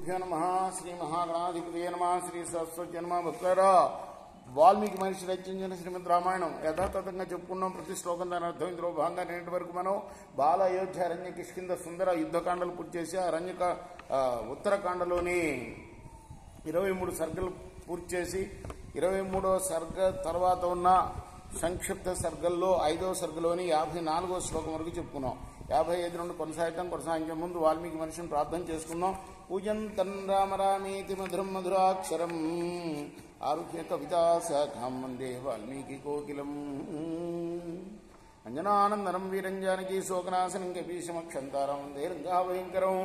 శ్రీగురుభ్యో నమః. శ్రీ మహాగణాధిపతయే నమః. శ్రీ సరస్వతి నమః. భక్తులారా, వాల్మీకి మహర్షి రచించిన శ్రీమద్ రామాయణం యథాతథంగా చెప్పుకున్నాం. ప్రతి శ్లోకం దాని అర్థం ఇందులో భాగంగా నేటి వరకు మనం బాల అయోధ్య అరణ్య కిష్కింద సుందర యుద్ధకాండలు పూర్తి చేసి ఉత్తరకాండలోని 23 సర్గలు పూర్తి చేసి 23వ సర్గ తర్వాత ఉన్న సంక్షిప్త సర్గల్లో 5వ సర్గలోని 54వ శ్లోకం వరకు చెప్పుకున్నాం. 55 నుండి కొనసాగించే ముందు వాల్మీకి మహర్షిని ప్రార్థన చేసుకున్నాం. పూజంతం రామ రామేతి మధురం మధురాక్షరం ఆరుహ్య కవితాశాఖాం వందే వాల్మీకి కోకిలం. అంజనానందనం వీరంజానకీ శోకనాశనం కపీశమక్షంతారం వందే రంగాభయంకరం.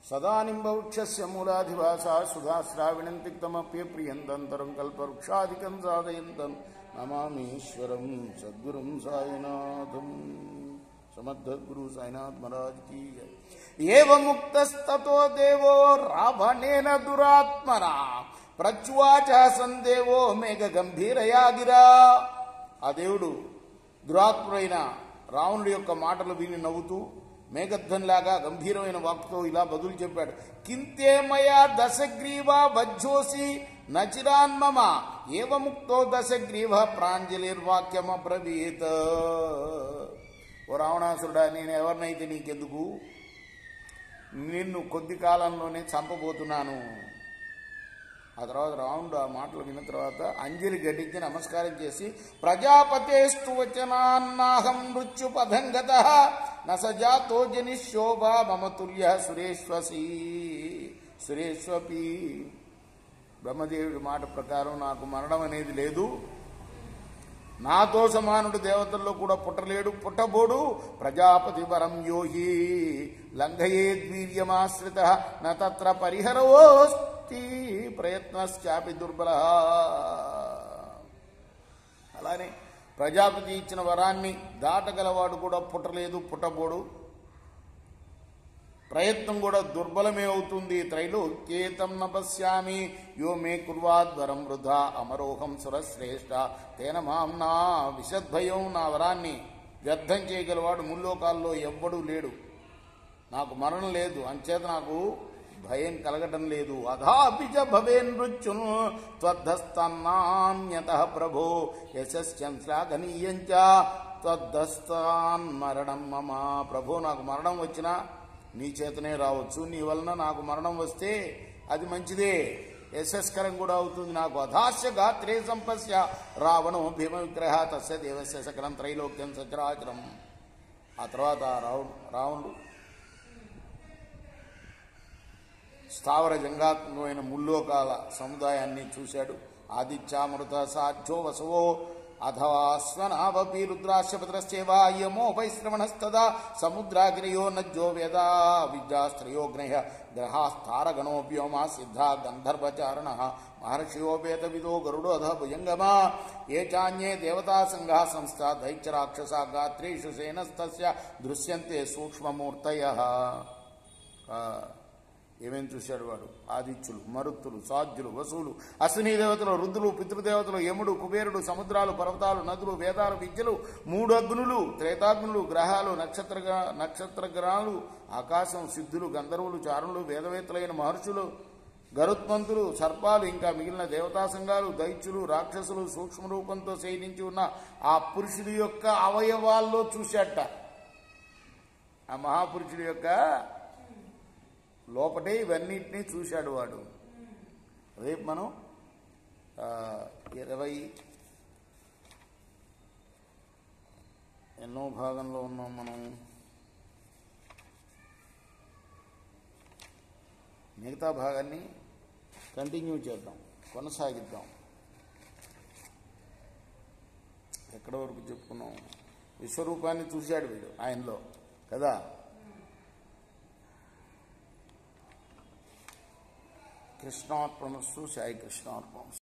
సదా నింబవృక్షస్య మూలాధివాసా సుధాశ్రావిణం తిక్తమప్యప్రియంతంతరం కల్పవృక్షాదికం సాధయంతం నమామీశ్వరం సద్గురుం సాయినాథం. సమర్థగురు సాయినాథ్ మహారాజ్ కీ జై. ఏవముక్తస్తతో దేవో రావణేన దురాత్మనా ప్రచ్వాచ సందేవో మేఘ గంభీరయా గిరా. ఆ దేవుడు దురాత్ముడైన రావణుడి యొక్క మాటలు విని నవ్వుతూ మేఘధ్వనిలాగా గంభీరమైన వాక్తో ఇలా బదులు చెప్పాడు. కింతేమయా దశగ్రీవ వజ్జోసి నచిరాన్మమ ఏవముక్తో దశగ్రీవ ప్రాంజలిర్వాక్యమబ్రవీత్. ఓ రావణాసురుడా, నేను ఎవరినైతే నీకెందుకు, నిన్ను కొద్ది కాలంలోనే చంపబోతున్నాను. ఆ తర్వాత రావణుడు ఆ మాటలు విన్న తర్వాత అంజలి ఘటించి నమస్కారం చేసి ప్రజాపతేస్తు వచనాన్నాహం మృత్యుపథంగత నసజాతో జనిశోభా మమ తుల్య సురేష్వపి. బ్రహ్మదేవుడి మాట ప్రకారం నాకు మరణం అనేది లేదు. నాతో సమానుడు దేవతల్లో కూడా పుట్టలేడు, పుట్టబోడు. ప్రజాపతి వరం యోహి లంఘయేద్వీర్యమాశ్రిత నత్ర పరిహరోస్తి ప్రయత్నశ్చాపి దుర్బల. అలానే ప్రజాపతి ఇచ్చిన వరాన్ని దాటగలవాడు కూడా పుట్టలేదు, పుట్టబోడు. ప్రయత్నం కూడా దుర్బలమే అవుతుంది. త్రైలోక్యేతం నపశ్యామి యో మే కుర్వాద్వరం వృధా అమరోహం సురశ్రేష్ఠ తేన మాంనా విషద్భయం. నా వరాన్ని వ్యర్థం చేయగలవాడు ముల్లోకాల్లో ఎవ్వడూ లేడు. నాకు మరణం లేదు, అంచేత నాకు భయం కలగటం లేదు. అధాపిచ భవేన్ మృత్యున్ త్వద్ధస్తాన్యతః ప్రభో యశస్యం శ్లాఘనీయంచ త్వద్ధస్తాన్ మరణం మమ. ప్రభో, నాకు మరణం వచ్చినా నీ చేతనే రావచ్చు. నీ వలన నాకు మరణం వస్తే అది మంచిదే, యశస్కరం కూడా అవుతుంది నాకు. అధాస్య గాత్రే సంపస్య రావణో భీమ విగ్రహ తస్య దేవస్య సకలం త్రైలోక్యం సచరాచరం. ఆ తర్వాత రావణుడు స్థావర జంగాత్మకమైన ముల్లోకాల సముదాయాన్ని చూశాడు. ఆదిత్యామృత సాధ్యో వసవో అథవా స్వనావపి రుద్రాశ్వపత్రశ్చేవాయమో వైశ్రవణస్తదా సముద్రాగిరయో నజ్జో వేదా విద్యాస్త్రయో గ్రహాస్తారగణో వ్యోమా సిద్ధా గంధర్వచారణ మహర్షియో వేదవిదో గరుడో అధ భుజంగమా ఏ చాన్యే దేవతా సంఘా సంస్థా దైత్యరాక్షసా గాత్రేషు సేనస్తస్య దృశ్యంతే సూక్ష్మమూర్తయః. ఏమేమి చూశాడు వాడు? ఆదిత్యులు, మరుత్తులు, సాధ్యులు, వసువులు, అశ్వినీ దేవతలు, రుద్రులు, పితృదేవతలు, యముడు, కుబేరుడు, సముద్రాలు, పర్వతాలు, నదులు, వేదాలు, విద్యలు, 3 అగ్నులు, త్రేతాగ్నులు, గ్రహాలు, నక్షత్రగ్రహాలు, ఆకాశం, సిద్ధులు, గంధర్వులు, చారుణులు, వేదవేత్తలైన మహర్షులు, గరుత్మంతులు, సర్పాలు, ఇంకా మిగిలిన దేవతా సంఘాలు, దైత్యులు, రాక్షసులు, సూక్ష్మ రూపంతో శయనించి ఉన్న ఆ పురుషుడి యొక్క అవయవాల్లో చూశాట. ఆ మహాపురుషుడి యొక్క లోపటే ఇవన్నిటినీ చూశాడు వాడు. రేపు మనం 20 భాగంలో ఉన్నాం. మనం మిగతా భాగాన్ని కంటిన్యూ చేద్దాం, కొనసాగిద్దాం. ఎక్కడి వరకు చెప్పుకున్నాం? విశ్వరూపాన్ని చూశాడు వీడు ఆయనలో కదా. కృష్ణార్పణస్తు. సాయి కృష్ణార్పణ.